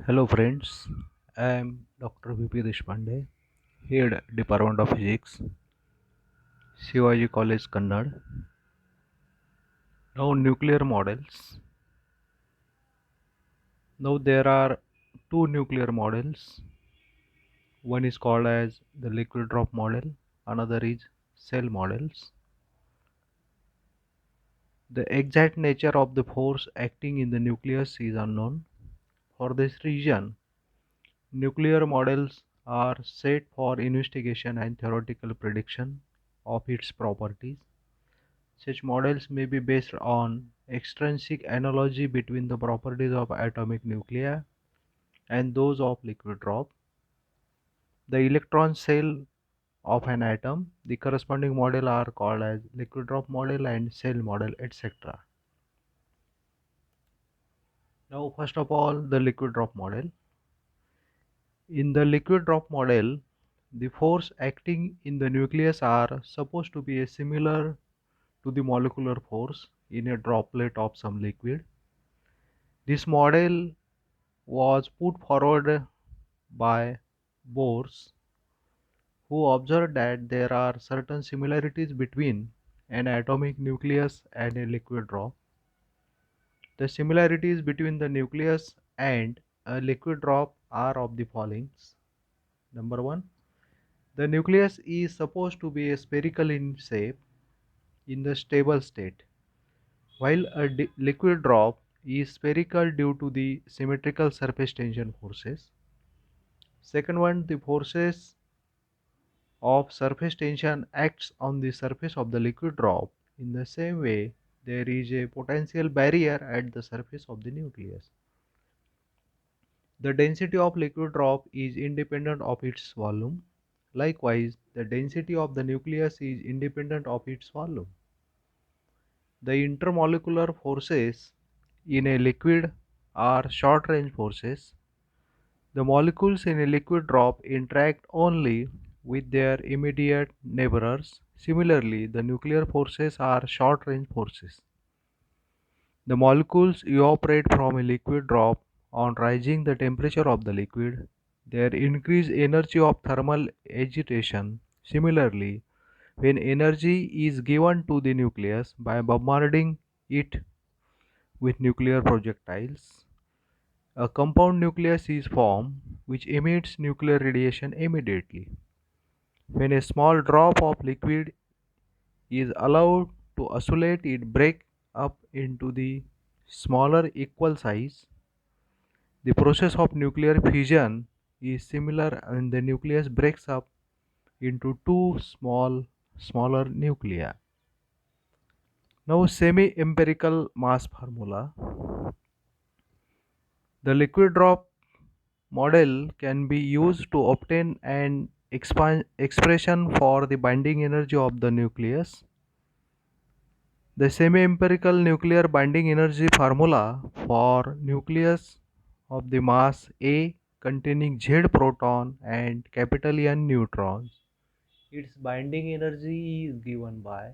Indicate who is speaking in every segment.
Speaker 1: Hello friends, I am Dr. VP Deshpande, Head Department of Physics, Shivaji College, Kannad. Now nuclear models. Now there are two nuclear models. One is called as the liquid drop model, another is cell models. The exact nature of the force acting in the nucleus is unknown. For this reason, nuclear models are set for investigation and theoretical prediction of its properties. Such models may be based on extrinsic analogy between the properties of atomic nuclei and those of liquid drop. The electron cell of an atom, the corresponding model are called as liquid drop model and cell model, etc. Now, first of all, the liquid drop model. In the liquid drop model, the force acting in the nucleus are supposed to be similar to the molecular force in a droplet of some liquid. This model was put forward by Bose, who observed that there are certain similarities between an atomic nucleus and a liquid drop. The similarities between the nucleus and a liquid drop are of the following. Number one, the nucleus is supposed to be spherical in shape in the stable state, while a liquid drop is spherical due to the symmetrical surface tension forces. Second one, the forces of surface tension acts on the surface of the liquid drop. In the same way, there is a potential barrier at the surface of the nucleus. The density of liquid drop is independent of its volume. Likewise, the density of the nucleus is independent of its volume. The intermolecular forces in a liquid are short range forces. The molecules in a liquid drop interact only with their immediate neighbors. Similarly, the nuclear forces are short range forces. The molecules evaporate from a liquid drop on rising the temperature of the liquid. Their increased energy of thermal agitation. Similarly, when energy is given to the nucleus by bombarding it with nuclear projectiles, a compound nucleus is formed which emits nuclear radiation immediately. When a small drop of liquid is allowed to oscillate, it breaks up into the smaller equal size. The process of nuclear fission is similar and the nucleus breaks up into two smaller nuclei. Now semi-empirical mass formula. The liquid drop model can be used to obtain an expression for the binding energy of the nucleus. The semi-empirical nuclear binding energy formula for nucleus of the mass A containing Z proton and capital N neutrons. Its binding energy is given by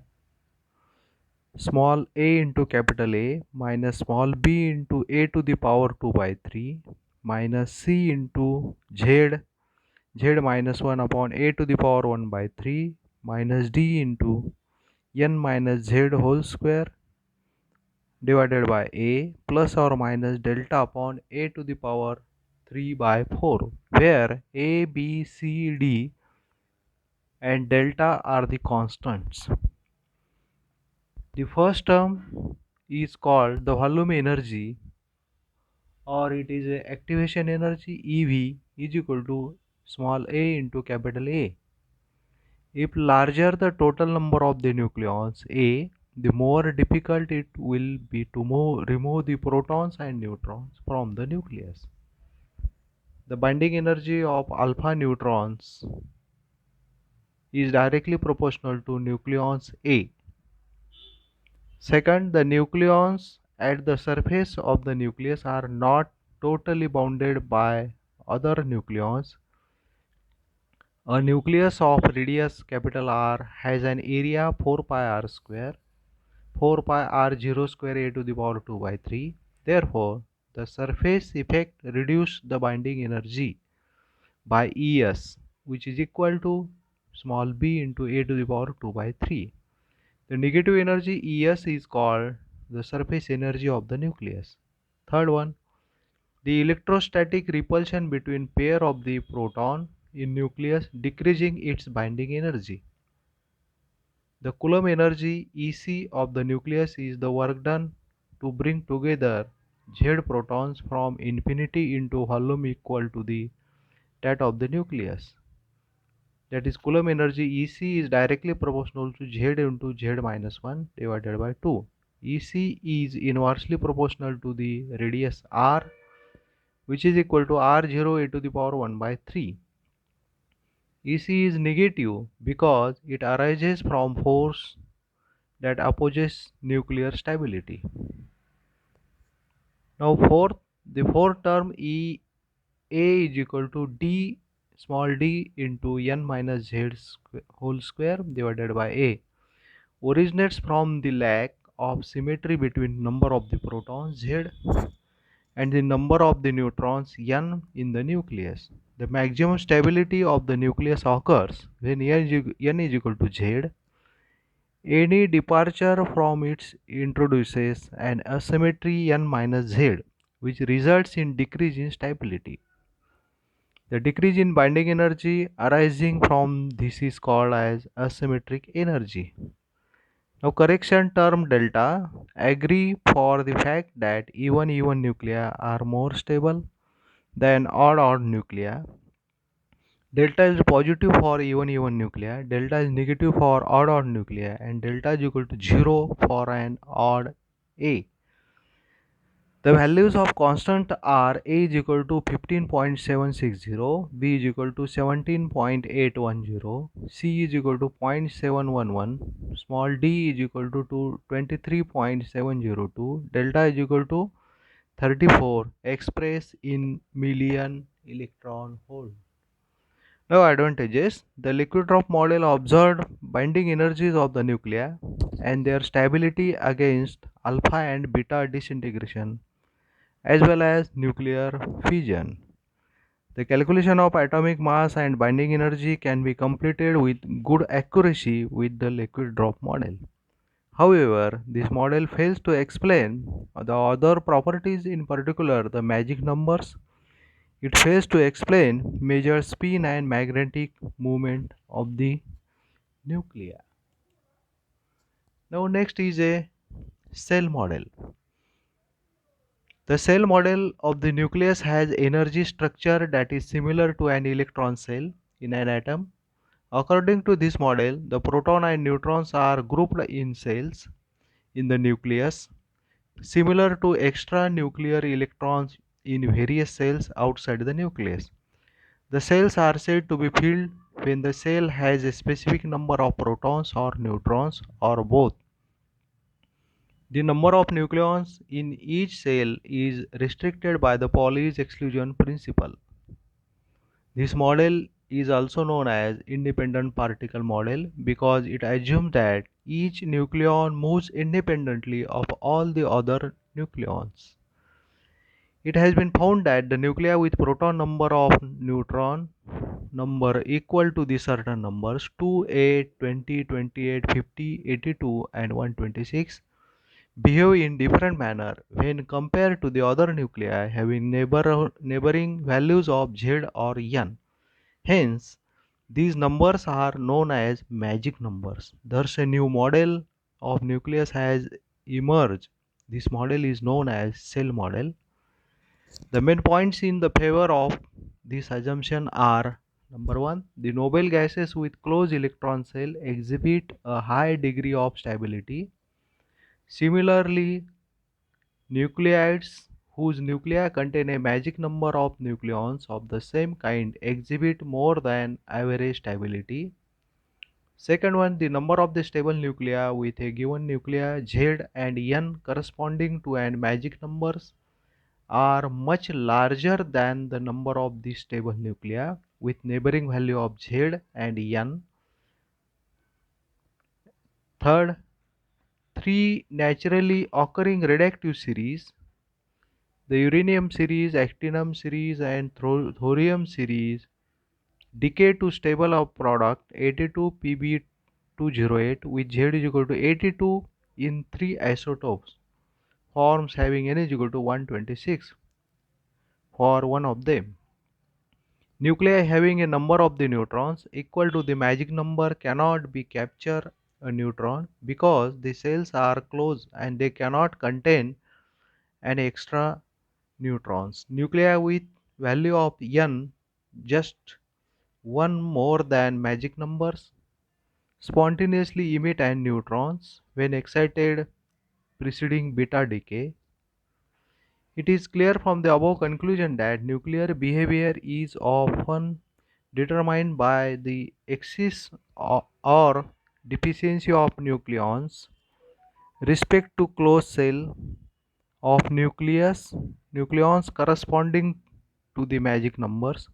Speaker 1: small a into capital A minus small b into a to the power 2 by 3 minus c into z minus 1 upon a to the power 1 by 3 minus d into n minus z whole square divided by a plus or minus delta upon a to the power 3 by 4, where a, b, c, d and delta are the constants. The first term is called the volume energy, or it is a activation energy. EV is equal to small a into capital A. If larger the total number of the nucleons A, the more difficult it will be to remove the protons and neutrons from the nucleus. The binding energy of alpha neutrons is directly proportional to nucleons A. Second, the nucleons at the surface of the nucleus are not totally bounded by other nucleons. A nucleus of radius capital R has an area 4 pi r square, 4 pi r 0 square a to the power 2 by 3. Therefore, the surface effect reduces the binding energy by Es, which is equal to small b into a to the power 2 by 3. The negative energy Es is called the surface energy of the nucleus. Third one, the electrostatic repulsion between pair of the proton in nucleus decreasing its binding energy. The Coulomb energy Ec of the nucleus is the work done to bring together Z protons from infinity into volume equal to that of the nucleus. That is, Coulomb energy Ec is directly proportional to Z into Z minus 1 divided by 2. Ec is inversely proportional to the radius r, which is equal to r0 a to the power 1 by 3. Ec is negative because it arises from force that opposes nuclear stability. Now the fourth term E A is equal to d small d into n minus z whole square divided by A originates from the lack of symmetry between number of the protons z and the number of the neutrons n in the nucleus. The maximum stability of the nucleus occurs when n is equal to z. Any departure from it introduces an asymmetry n minus z, which results in decrease in stability. The decrease in binding energy arising from this is called as asymmetric energy. Now correction term delta agree for the fact that even nuclei are more stable than odd nuclei. Delta is positive for even nuclei, delta is negative for odd nuclei, and delta is equal to 0 for an odd A. The values of constant are A is equal to 15.760, B is equal to 17.810, C is equal to 0.711, small d is equal to 23.702, delta is equal to 34 expressed in million electron volt. Now advantages. The liquid drop model observed binding energies of the nuclei and their stability against alpha and beta disintegration as well as nuclear fission. The calculation of atomic mass and binding energy can be completed with good accuracy with the liquid drop model. However, this model fails to explain the other properties, in particular the magic numbers. It fails to explain major spin and magnetic movement of the nuclei. Now next is a cell model. The cell model of the nucleus has energy structure that is similar to an electron cell in an atom. According to this model, the proton and neutrons are grouped in cells in the nucleus, similar to extra nuclear electrons in various cells outside the nucleus. The cells are said to be filled when the cell has a specific number of protons or neutrons or both. The number of nucleons in each cell is restricted by the Pauli's exclusion principle. This model is also known as independent particle model because it assumes that each nucleon moves independently of all the other nucleons. It has been found that the nuclei with proton number of neutron number equal to the certain numbers 2, 8, 20, 28, 50, 82 and 126 behave in different manner when compared to the other nuclei having neighboring values of Z or N. Hence, these numbers are known as magic numbers. Thus, a new model of nucleus has emerged. This model is known as cell model. The main points in the favor of this assumption are: number one, the noble gases with closed electron shell exhibit a high degree of stability. Similarly, nucleides whose nuclei contain a magic number of nucleons of the same kind exhibit more than average stability. Second one, the number of the stable nuclei with a given nuclei Z and N corresponding to an magic numbers are much larger than the number of the stable nuclei with neighboring value of Z and N. Third, three naturally occurring radioactive series The uranium series, actinium series, and thorium series decay to stable of product 82 Pb208 with Z is equal to 82 in three isotopes forms having N is equal to 126 for one of them. Nuclei having a number of the neutrons equal to the magic number cannot be capture a neutron because the cells are closed and they cannot contain an extra neutrons. Nuclei with value of n just one more than magic numbers spontaneously emit an neutrons when excited preceding beta decay. It is clear from the above conclusion that nuclear behavior is often determined by the excess or deficiency of nucleons respect to closed cell of nucleons corresponding to the magic numbers.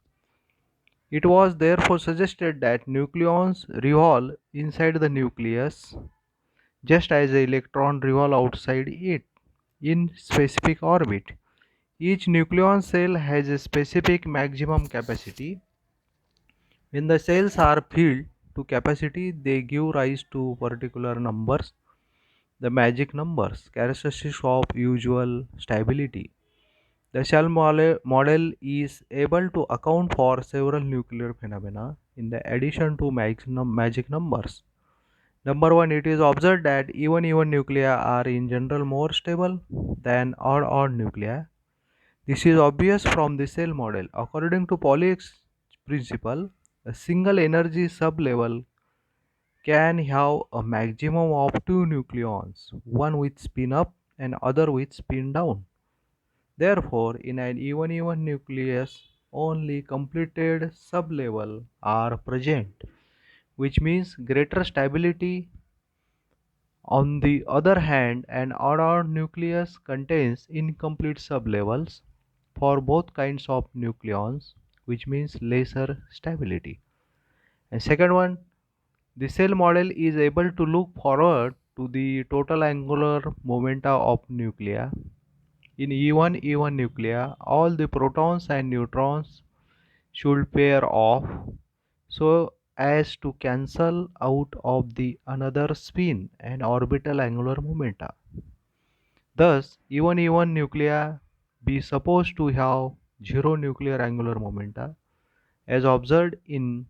Speaker 1: It was therefore suggested that nucleons revolve inside the nucleus just as the electron revolve outside it in specific orbit. Each nucleon cell has a specific maximum capacity. When the cells are filled to capacity, they give rise to particular numbers, the magic numbers, characteristics of usual stability. The shell model is able to account for several nuclear phenomena in the addition to magic numbers. Number one, it is observed that even nuclei are in general more stable than odd nuclei. This is obvious from the cell model. According to Pauli's principle, a single energy sublevel can have a maximum of two nucleons, one with spin up and other with spin down. Therefore, in an even nucleus, only completed sublevel are present, which means greater stability. On the other hand, an odd nucleus contains incomplete sublevels for both kinds of nucleons, which means lesser stability. And second one, the cell model is able to look forward to the total angular momenta of nuclei. In even nuclei, all the protons and neutrons should pair off so as to cancel out of the another spin and orbital angular momenta. Thus, even nuclei be supposed to have zero nuclear angular momenta as observed in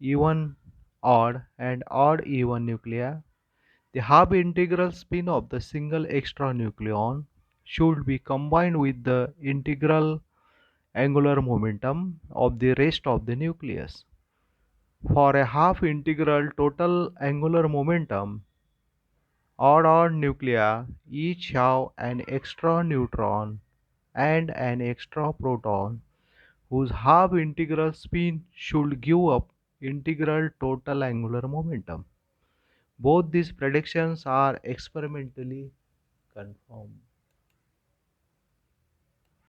Speaker 1: even odd and odd even nuclei. The half integral spin of the single extra nucleon should be combined with the integral angular momentum of the rest of the nucleus. For a half integral total angular momentum, odd nuclei each have an extra neutron and an extra proton whose half integral spin should give up integral total angular momentum. Both these predictions are experimentally confirmed.